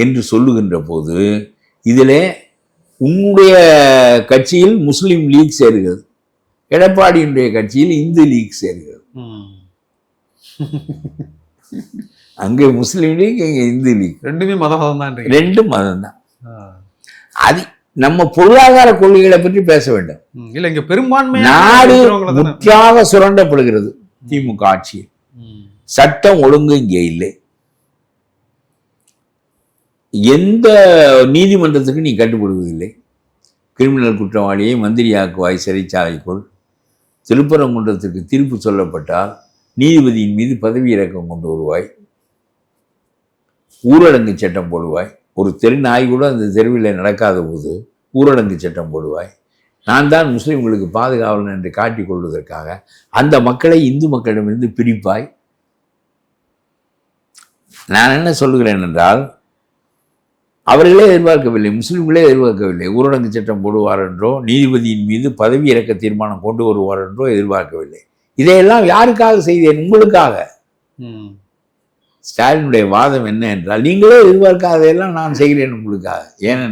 என்று சொல்லுகின்ற போது இதிலே உன்னுடைய கட்சியில் முஸ்லீம் லீக் சேருகிறது, எடப்பாடியினுடைய கட்சியில் இந்து லீக் சேருகிறது. அங்கே முஸ்லீம் லீக், இங்கே இந்து லீக். ரெண்டுமே மதம் தான். ரெண்டும் மதம் தான். அது நம்ம பொருளாதார கொள்கைகளை பற்றி பேச வேண்டும். இல்ல, இங்க பெரும்பான்மை நாடு முற்றாக சுரண்டப்படுகிறது திமுக ஆட்சியில். சட்டம் ஒழுங்கு இங்கே இல்லை. எந்த நீதிமன்றத்துக்கு நீ கட்டுப்படுவதில்லை. கிரிமினல் குற்றவாளியை மந்திரியாக்குவாய், சிறைச்சாலைக்குள். திருப்பரங்குன்றத்துக்கு தீர்ப்பு சொல்லப்பட்டால் நீதிபதியின் மீது பதவி இறக்கம் கொண்டு வருவாய், ஊரடங்கு சட்டம் போடுவாய். ஒரு தெரு நாய் கூட அந்த தெருவில் நடக்காத போது ஊரடங்கு சட்டம் போடுவாய். நான் தான் முஸ்லீம்களுக்கு பாதுகாவலன் என்று காட்டிக் கொள்வதற்காக அந்த மக்களை இந்து மக்களிடமிருந்து பிரிப்பாய். நான் என்ன சொல்லுகிறேன் என்றால், அவர்களே எதிர்பார்க்கவில்லை, முஸ்லீம்களே எதிர்பார்க்கவில்லை. ஊரடங்கு சட்டம் போடுவார் என்றோ நீதிபதியின் மீது பதவி இறக்க தீர்மானம் கொண்டு வருவார் என்றோ எதிர்பார்க்கவில்லை. இதையெல்லாம் யாருக்காக செய்தேன்? உங்களுக்காக. ஸ்டாலினுடைய வாதம் என்ன என்றால், நீங்களே எதிர்பார்க்காததையெல்லாம் நான் செய்கிறேன் உங்களுக்காக. ஏனென்றால்